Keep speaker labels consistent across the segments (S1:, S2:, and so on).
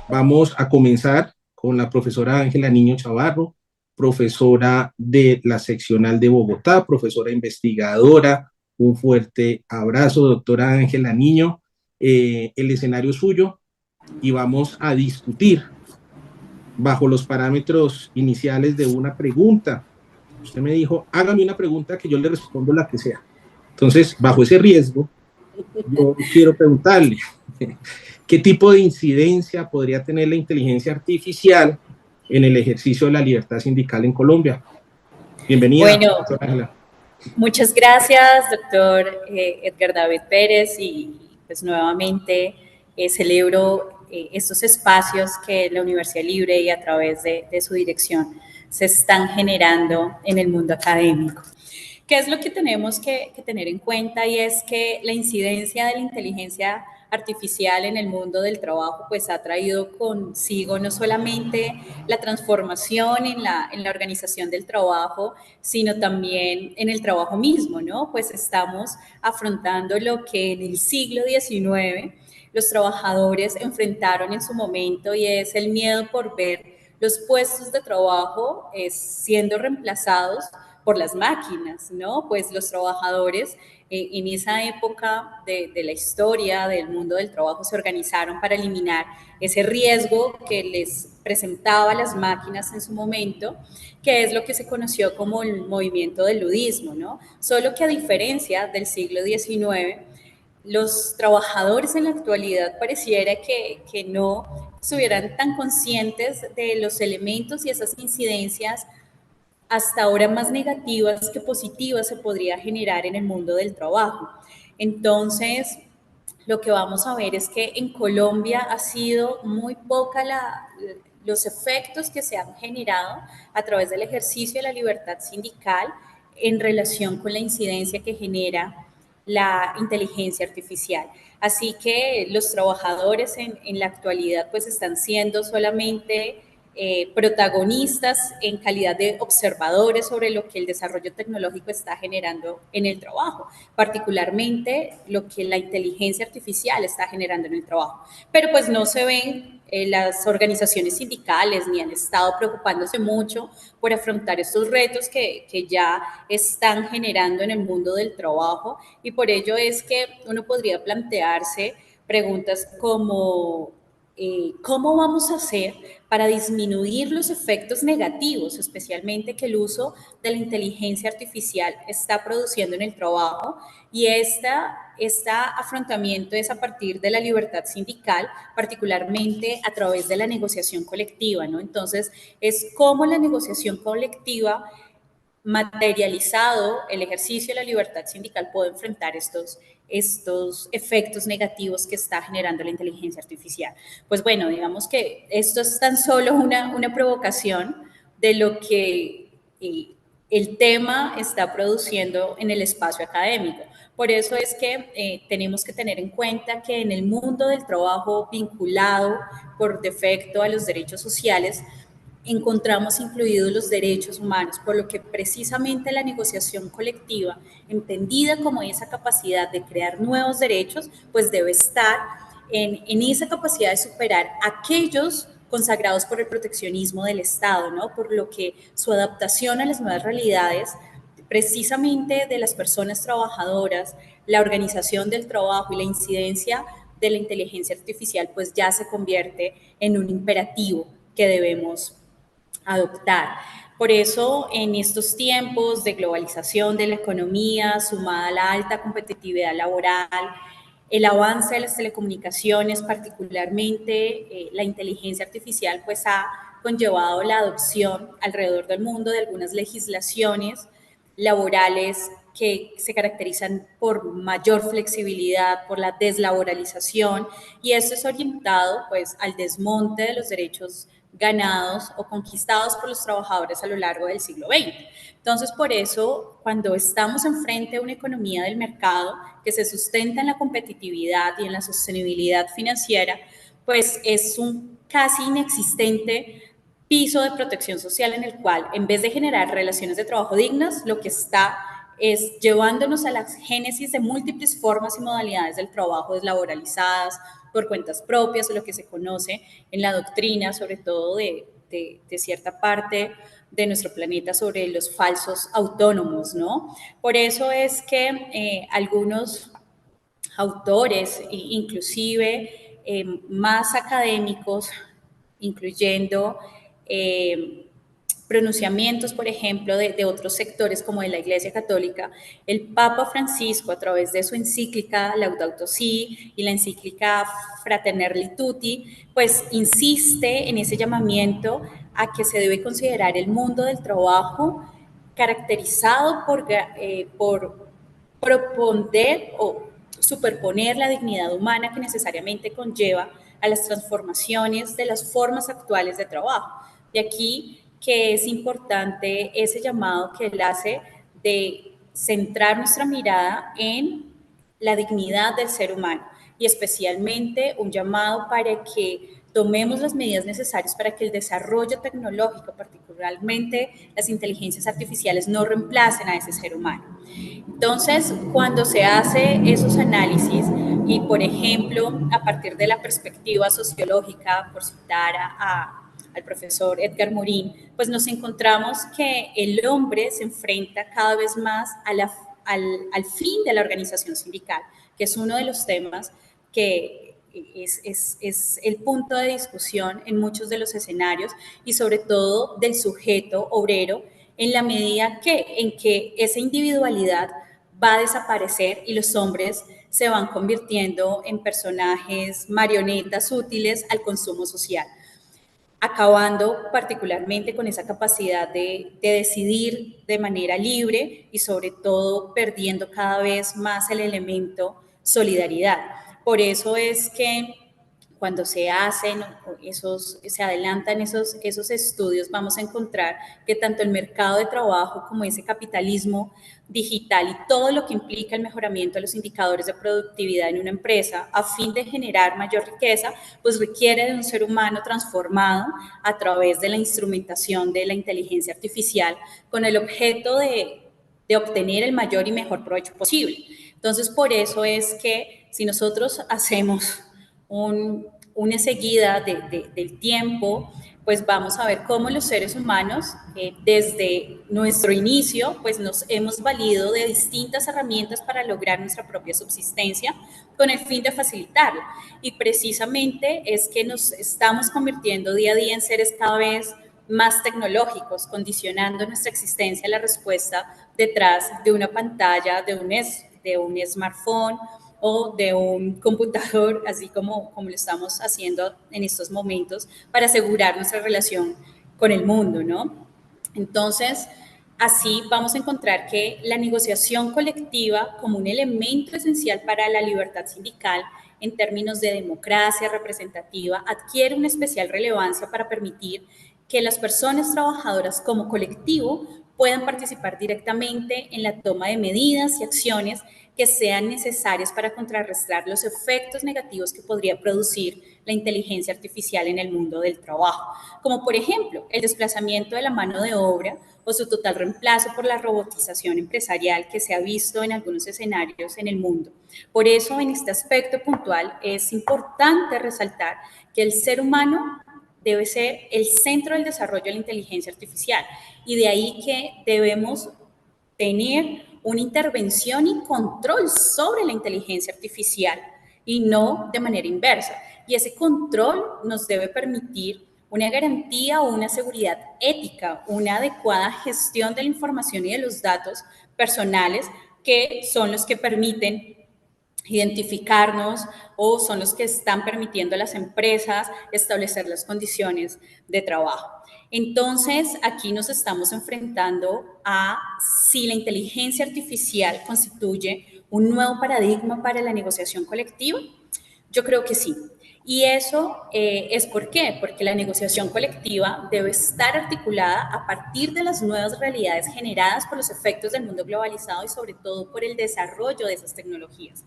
S1: Vamos a comenzar con la profesora Ángela Niño Chavarro, profesora de la seccional de Bogotá, profesora investigadora. Un fuerte abrazo, doctora Ángela Niño. El escenario es suyo y vamos a discutir bajo los parámetros iniciales de una pregunta. Usted me dijo, hágame una pregunta que yo le respondo la que sea. Entonces, bajo ese riesgo, yo quiero preguntarle, ¿qué tipo de incidencia podría tener la inteligencia artificial en el ejercicio de la libertad sindical en Colombia? Bienvenida,
S2: Bueno,
S1: profesora Ángela.
S2: muchas gracias, doctor Edgar David Pérez, y pues nuevamente celebro estos espacios que la Universidad Libre y a través de su dirección se están generando en el mundo académico. ¿Qué es lo que tenemos que tener en cuenta? Y es que la incidencia de la inteligencia artificial en el mundo del trabajo pues ha traído consigo no solamente la transformación en la organización del trabajo, sino también en el trabajo mismo, ¿no? Pues estamos afrontando lo que en el siglo XIX los trabajadores enfrentaron en su momento, y es el miedo por ver los puestos de trabajo siendo reemplazados por las máquinas, ¿no? Pues los trabajadores en esa época de la historia del mundo del trabajo se organizaron para eliminar ese riesgo que les presentaba las máquinas en su momento, que es lo que se conoció como el movimiento del ludismo, ¿no? Solo que a diferencia del siglo XIX, los trabajadores en la actualidad pareciera que no estuvieran tan conscientes de los elementos y esas incidencias hasta ahora más negativas que positivas se podría generar en el mundo del trabajo. Entonces, lo que vamos a ver es que en Colombia ha sido muy poca los efectos que se han generado a través del ejercicio de la libertad sindical en relación con la incidencia que genera la inteligencia artificial. Así que los trabajadores en la actualidad pues están siendo solamente protagonistas en calidad de observadores sobre lo que el desarrollo tecnológico está generando en el trabajo, particularmente lo que la inteligencia artificial está generando en el trabajo. Pero pues no se ven las organizaciones sindicales ni han estado preocupándose mucho por afrontar estos retos que ya están generando en el mundo del trabajo, y por ello es que uno podría plantearse preguntas como ¿cómo vamos a hacer para disminuir los efectos negativos, especialmente que el uso de la inteligencia artificial está produciendo en el trabajo? Y este afrontamiento es a partir de la libertad sindical, particularmente a través de la negociación colectiva, ¿no? Entonces, es cómo la negociación colectiva materializado el ejercicio de la libertad sindical puede enfrentar estos efectos negativos que está generando la inteligencia artificial. Pues bueno, digamos que esto es tan solo una provocación de lo que el tema está produciendo en el espacio académico. Por eso es que tenemos que tener en cuenta que en el mundo del trabajo vinculado por defecto a los derechos sociales, encontramos incluidos los derechos humanos, por lo que precisamente la negociación colectiva, entendida como esa capacidad de crear nuevos derechos, pues debe estar en esa capacidad de superar aquellos consagrados por el proteccionismo del Estado, ¿no? Por lo que su adaptación a las nuevas realidades precisamente de las personas trabajadoras, la organización del trabajo y la incidencia de la inteligencia artificial, pues ya se convierte en un imperativo que debemos adoptar. Por eso, en estos tiempos de globalización de la economía, sumada a la alta competitividad laboral, el avance de las telecomunicaciones, particularmente la inteligencia artificial, pues ha conllevado la adopción alrededor del mundo de algunas legislaciones laborales que se caracterizan por mayor flexibilidad, por la deslaboralización, y esto es orientado pues al desmonte de los derechos ganados o conquistados por los trabajadores a lo largo del siglo XX. Entonces, por eso, cuando estamos enfrente de una economía del mercado que se sustenta en la competitividad y en la sostenibilidad financiera, pues es un casi inexistente piso de protección social en el cual, en vez de generar relaciones de trabajo dignas, lo que está es llevándonos a la génesis de múltiples formas y modalidades del trabajo deslaboralizadas, por cuentas propias, o lo que se conoce en la doctrina, sobre todo de cierta parte de nuestro planeta, sobre los falsos autónomos, ¿no? Por eso es que algunos autores, inclusive más académicos, incluyendo pronunciamientos, por ejemplo, de otros sectores como de la Iglesia Católica, el Papa Francisco, a través de su encíclica Laudato Si y la encíclica Fratelli Tutti, pues insiste en ese llamamiento a que se debe considerar el mundo del trabajo caracterizado por proponer o superponer la dignidad humana que necesariamente conlleva a las transformaciones de las formas actuales de trabajo. De aquí que es importante ese llamado que él hace de centrar nuestra mirada en la dignidad del ser humano y especialmente un llamado para que tomemos las medidas necesarias para que el desarrollo tecnológico, particularmente las inteligencias artificiales, no reemplacen a ese ser humano. Entonces, cuando se hace esos análisis y, por ejemplo, a partir de la perspectiva sociológica, por citar al profesor Edgar Morin, pues nos encontramos que el hombre se enfrenta cada vez más al fin de la organización sindical, que es uno de los temas que es el punto de discusión en muchos de los escenarios y sobre todo del sujeto obrero en la medida en que esa individualidad va a desaparecer y los hombres se van convirtiendo en personajes marionetas útiles al consumo social, acabando particularmente con esa capacidad de decidir de manera libre y sobre todo perdiendo cada vez más el elemento solidaridad. Por eso es que cuando se hacen se adelantan esos estudios, vamos a encontrar que tanto el mercado de trabajo como ese capitalismo digital y todo lo que implica el mejoramiento de los indicadores de productividad en una empresa a fin de generar mayor riqueza, pues requiere de un ser humano transformado a través de la instrumentación de la inteligencia artificial con el objeto de obtener el mayor y mejor provecho posible. Entonces, por eso es que si nosotros hacemos una seguida del tiempo, pues vamos a ver cómo los seres humanos, desde nuestro inicio, pues nos hemos valido de distintas herramientas para lograr nuestra propia subsistencia con el fin de facilitarla. Y precisamente es que nos estamos convirtiendo día a día en seres cada vez más tecnológicos, condicionando nuestra existencia a la respuesta detrás de una pantalla, de un smartphone o de un computador, así como lo estamos haciendo en estos momentos, para asegurar nuestra relación con el mundo, ¿no? Entonces, así vamos a encontrar que la negociación colectiva como un elemento esencial para la libertad sindical en términos de democracia representativa adquiere una especial relevancia para permitir que las personas trabajadoras como colectivo puedan participar directamente en la toma de medidas y acciones que sean necesarias para contrarrestar los efectos negativos que podría producir la inteligencia artificial en el mundo del trabajo, como por ejemplo el desplazamiento de la mano de obra o su total reemplazo por la robotización empresarial que se ha visto en algunos escenarios en el mundo. Por eso, en este aspecto puntual, es importante resaltar que el ser humano debe ser el centro del desarrollo de la inteligencia artificial y de ahí que debemos tener una intervención y control sobre la inteligencia artificial y no de manera inversa. Y ese control nos debe permitir una garantía o una seguridad ética, una adecuada gestión de la información y de los datos personales que son los que permiten identificarnos o son los que están permitiendo a las empresas establecer las condiciones de trabajo. Entonces, aquí nos estamos enfrentando a si la inteligencia artificial constituye un nuevo paradigma para la negociación colectiva. Yo creo que sí. Y eso es ¿por qué? Porque la negociación colectiva debe estar articulada a partir de las nuevas realidades generadas por los efectos del mundo globalizado y sobre todo por el desarrollo de esas tecnologías.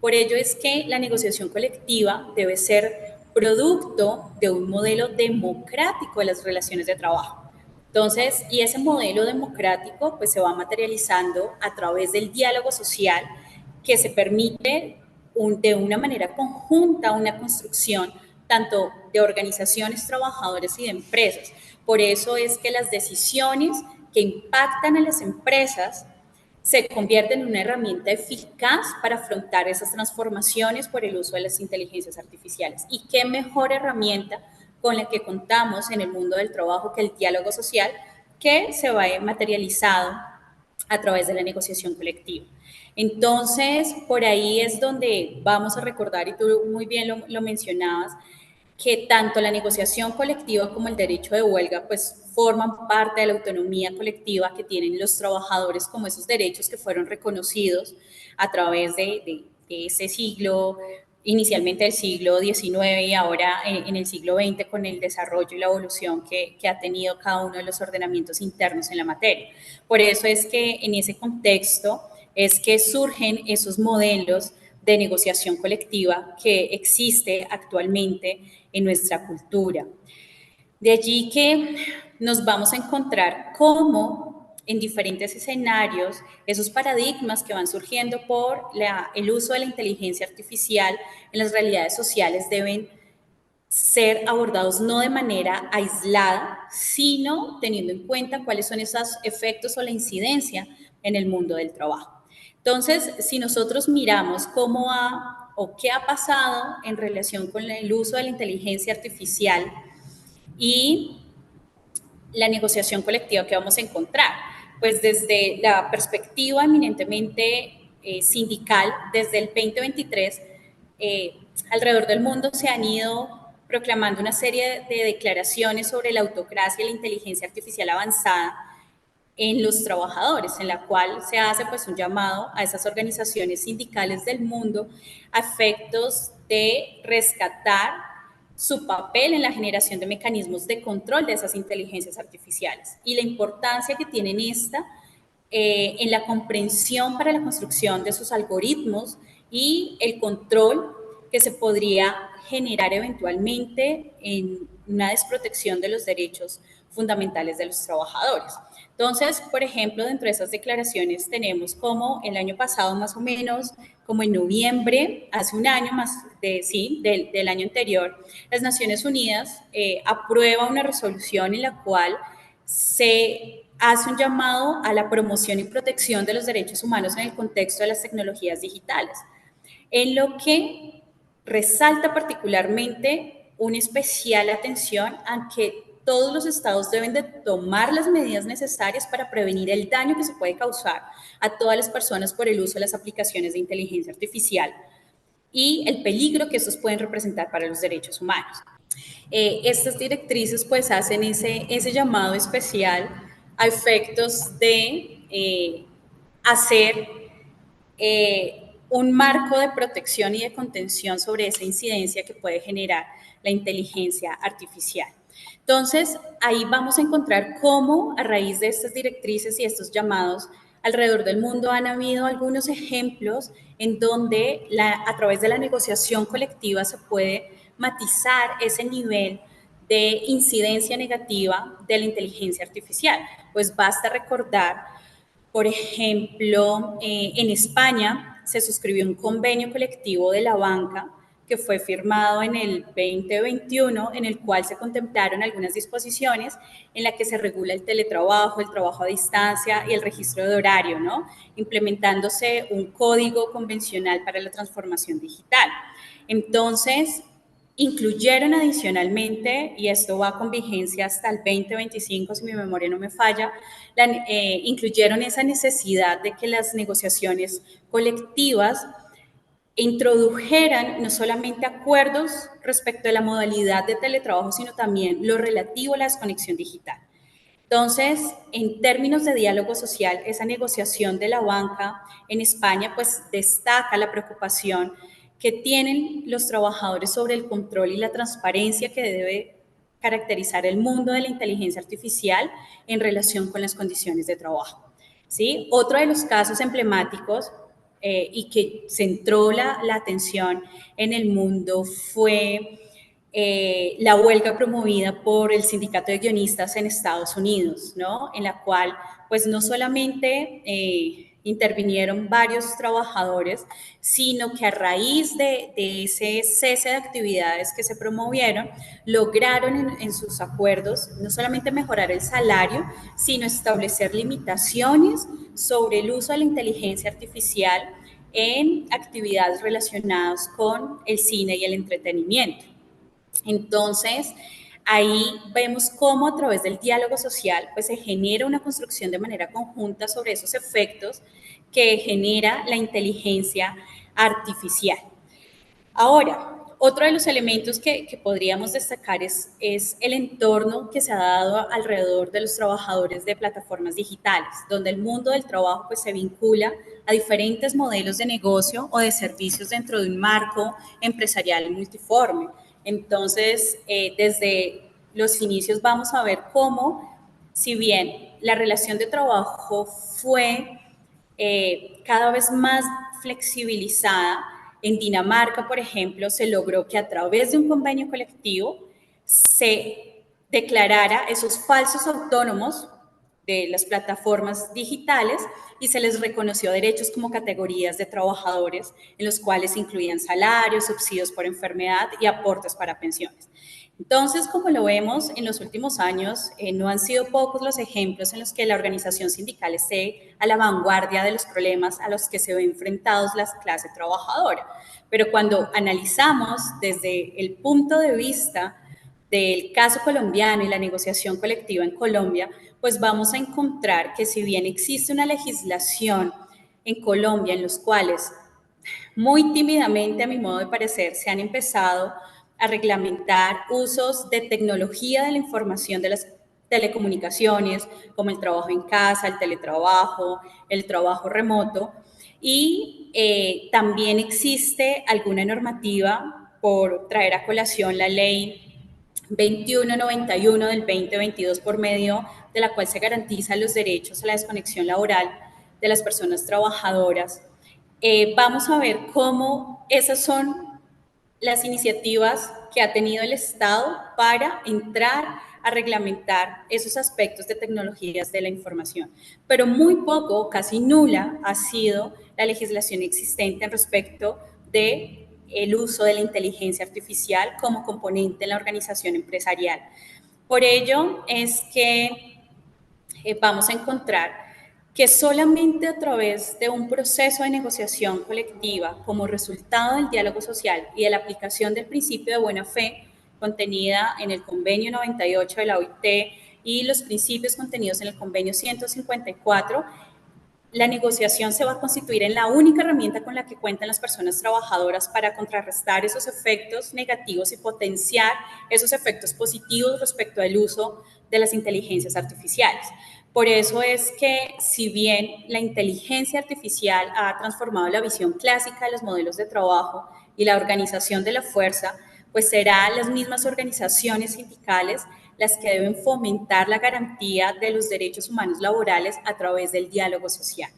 S2: Por ello es que la negociación colectiva debe ser producto de un modelo democrático de las relaciones de trabajo. Entonces, y ese modelo democrático pues se va materializando a través del diálogo social que se permite de una manera conjunta una construcción tanto de organizaciones, trabajadores y de empresas. Por eso es que las decisiones que impactan a las empresas se convierten en una herramienta eficaz para afrontar esas transformaciones por el uso de las inteligencias artificiales. ¿Y qué mejor herramienta con la que contamos en el mundo del trabajo que el diálogo social, que se va materializado a través de la negociación colectiva? Entonces, por ahí es donde vamos a recordar, y tú muy bien lo mencionabas, que tanto la negociación colectiva como el derecho de huelga pues forman parte de la autonomía colectiva que tienen los trabajadores como esos derechos que fueron reconocidos a través de ese siglo, inicialmente del siglo XIX y ahora en el siglo XX con el desarrollo y la evolución que ha tenido cada uno de los ordenamientos internos en la materia. Por eso es que en ese contexto es que surgen esos modelos de negociación colectiva que existe actualmente en nuestra cultura. De allí que nos vamos a encontrar cómo en diferentes escenarios esos paradigmas que van surgiendo por el uso de la inteligencia artificial en las realidades sociales deben ser abordados no de manera aislada, sino teniendo en cuenta cuáles son esos efectos o la incidencia en el mundo del trabajo. Entonces, si nosotros miramos cómo ha o qué ha pasado en relación con el uso de la inteligencia artificial y la negociación colectiva que vamos a encontrar, pues desde la perspectiva eminentemente sindical, desde el 2023, alrededor del mundo se han ido proclamando una serie de declaraciones sobre la autocracia y la inteligencia artificial avanzada en los trabajadores, en la cual se hace pues un llamado a esas organizaciones sindicales del mundo a efectos de rescatar su papel en la generación de mecanismos de control de esas inteligencias artificiales y la importancia que tienen esta en la comprensión para la construcción de sus algoritmos y el control que se podría generar eventualmente en una desprotección de los derechos fundamentales de los trabajadores. Entonces, por ejemplo, dentro de esas declaraciones tenemos como el año pasado más o menos, como en noviembre, hace un año más, del año anterior, las Naciones Unidas aprueba una resolución en la cual se hace un llamado a la promoción y protección de los derechos humanos en el contexto de las tecnologías digitales, en lo que resalta particularmente una especial atención a que todos los estados deben de tomar las medidas necesarias para prevenir el daño que se puede causar a todas las personas por el uso de las aplicaciones de inteligencia artificial y el peligro que estos pueden representar para los derechos humanos. Estas directrices pues hacen ese llamado especial a efectos de hacer un marco de protección y de contención sobre esa incidencia que puede generar la inteligencia artificial. Entonces, ahí vamos a encontrar cómo a raíz de estas directrices y estos llamados alrededor del mundo han habido algunos ejemplos en donde a través de la negociación colectiva se puede matizar ese nivel de incidencia negativa de la inteligencia artificial. Pues basta recordar, por ejemplo, en España se suscribió un convenio colectivo de la banca que fue firmado en el 2021, en el cual se contemplaron algunas disposiciones en la que se regula el teletrabajo, el trabajo a distancia y el registro de horario, ¿no? Implementándose un código convencional para la transformación digital. Entonces, incluyeron adicionalmente, y esto va con vigencia hasta el 2025, si mi memoria no me falla, incluyeron esa necesidad de que las negociaciones colectivas introdujeran no solamente acuerdos respecto a la modalidad de teletrabajo, sino también lo relativo a la desconexión digital. Entonces, en términos de diálogo social, esa negociación de la banca en España pues destaca la preocupación que tienen los trabajadores sobre el control y la transparencia que debe caracterizar el mundo de la inteligencia artificial en relación con las condiciones de trabajo. ¿Sí? Otro de los casos emblemáticos y que centró la atención en el mundo fue la huelga promovida por el Sindicato de Guionistas en Estados Unidos, ¿no? En la cual, pues, no solamente intervinieron varios trabajadores, sino que a raíz de ese cese de actividades que se promovieron, lograron en sus acuerdos no solamente mejorar el salario, sino establecer limitaciones sobre el uso de la inteligencia artificial en actividades relacionadas con el cine y el entretenimiento. Entonces, ahí vemos cómo a través del diálogo social pues se genera una construcción de manera conjunta sobre esos efectos que genera la inteligencia artificial. Ahora, otro de los elementos que podríamos destacar es el entorno que se ha dado alrededor de los trabajadores de plataformas digitales, donde el mundo del trabajo pues, se vincula a diferentes modelos de negocio o de servicios dentro de un marco empresarial multiforme. Entonces, desde los inicios vamos a ver cómo, si bien la relación de trabajo fue cada vez más flexibilizada, en Dinamarca, por ejemplo, se logró que a través de un convenio colectivo se declarara esos falsos autónomos de las plataformas digitales y se les reconoció derechos como categorías de trabajadores en los cuales incluían salarios, subsidios por enfermedad y aportes para pensiones. Entonces, como lo vemos en los últimos años, no han sido pocos los ejemplos en los que la organización sindical esté a la vanguardia de los problemas a los que se ven enfrentados la clase trabajadora. Pero cuando analizamos desde el punto de vista del caso colombiano y la negociación colectiva en Colombia, pues vamos a encontrar que si bien existe una legislación en Colombia en los cuales muy tímidamente, a mi modo de parecer, se han empezado a reglamentar usos de tecnología de la información de las telecomunicaciones, como el trabajo en casa, el trabajo remoto, y también existe alguna normativa por traer a colación la ley 2191 del 2022, por medio de la cual se garantizan los derechos a la desconexión laboral de las personas trabajadoras. Vamos a ver cómo esas son las iniciativas que ha tenido el Estado para entrar a reglamentar esos aspectos de tecnologías de la información. Pero muy poco, casi nula, ha sido la legislación existente en respecto de el uso de la inteligencia artificial como componente en la organización empresarial. Por ello es que vamos a encontrar que solamente a través de un proceso de negociación colectiva como resultado del diálogo social y de la aplicación del principio de buena fe contenida en el convenio 98 de la OIT y los principios contenidos en el convenio 154, la negociación se va a constituir en la única herramienta con la que cuentan las personas trabajadoras para contrarrestar esos efectos negativos y potenciar esos efectos positivos respecto al uso de las inteligencias artificiales. Por eso es que, si bien la inteligencia artificial ha transformado la visión clásica de los modelos de trabajo y la organización de la fuerza, pues serán las mismas organizaciones sindicales las que deben fomentar la garantía de los derechos humanos laborales a través del diálogo social.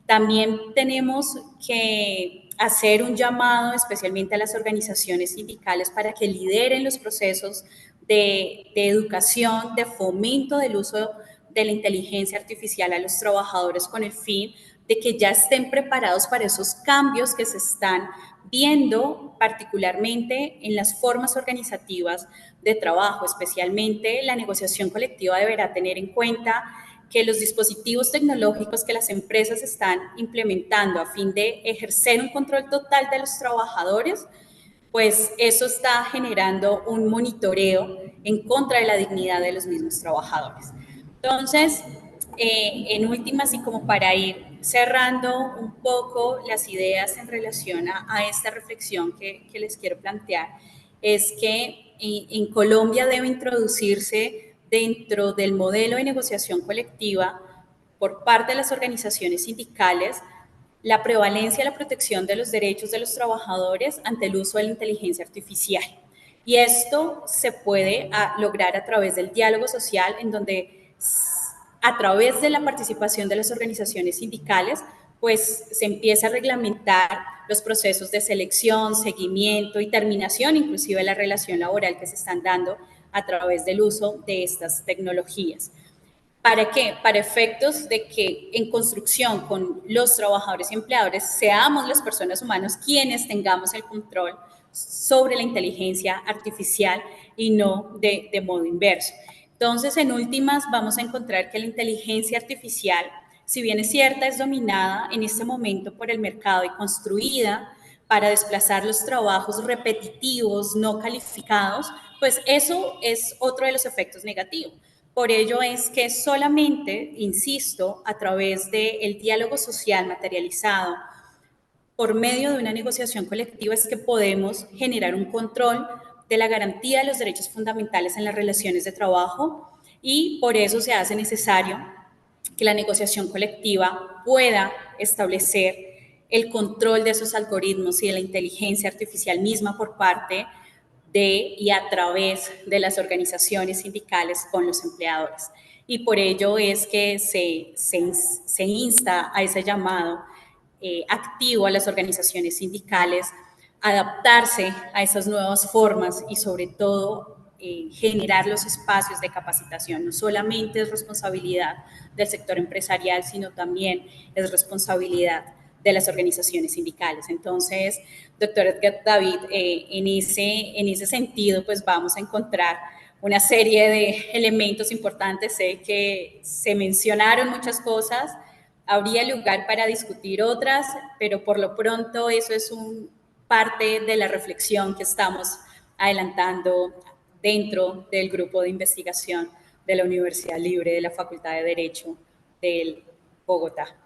S2: También tenemos que hacer un llamado especialmente a las organizaciones sindicales para que lideren los procesos de educación, de fomento del uso de la inteligencia artificial a los trabajadores con el fin de que ya estén preparados para esos cambios que se están viendo particularmente en las formas organizativas de trabajo. Especialmente la negociación colectiva deberá tener en cuenta que los dispositivos tecnológicos que las empresas están implementando a fin de ejercer un control total de los trabajadores, pues eso está generando un monitoreo en contra de la dignidad de los mismos trabajadores. Entonces, en últimas, y como para ir cerrando un poco las ideas en relación a esta reflexión que les quiero plantear, es que en Colombia debe introducirse dentro del modelo de negociación colectiva por parte de las organizaciones sindicales la prevalencia de la protección de los derechos de los trabajadores ante el uso de la inteligencia artificial. Y esto se puede lograr a través del diálogo social, en donde a través de la participación de las organizaciones sindicales pues se empieza a reglamentar los procesos de selección, seguimiento y terminación, inclusive la relación laboral que se están dando a través del uso de estas tecnologías. ¿Para qué? Para efectos de que en construcción con los trabajadores y empleadores seamos las personas humanas quienes tengamos el control sobre la inteligencia artificial y no de modo inverso. Entonces, en últimas, vamos a encontrar que la inteligencia artificial, si bien es cierta, es dominada en este momento por el mercado y construida para desplazar los trabajos repetitivos, no calificados, pues eso es otro de los efectos negativos. Por ello es que solamente, insisto, a través del diálogo social materializado, por medio de una negociación colectiva, es que podemos generar un control de la garantía de los derechos fundamentales en las relaciones de trabajo, y por eso se hace necesario que la negociación colectiva pueda establecer el control de esos algoritmos y de la inteligencia artificial misma por parte de y a través de las organizaciones sindicales con los empleadores. Y por ello es que se insta a ese llamado activo a las organizaciones sindicales a adaptarse a esas nuevas formas y sobre todo generar los espacios de capacitación. No solamente es responsabilidad del sector empresarial, sino también es responsabilidad de las organizaciones sindicales. Entonces, doctor Edgar David, en ese sentido, pues vamos a encontrar una serie de elementos importantes. Sé que se mencionaron muchas cosas, habría lugar para discutir otras, pero por lo pronto eso es parte de la reflexión que estamos adelantando dentro del grupo de investigación de la Universidad Libre de la Facultad de Derecho de Bogotá.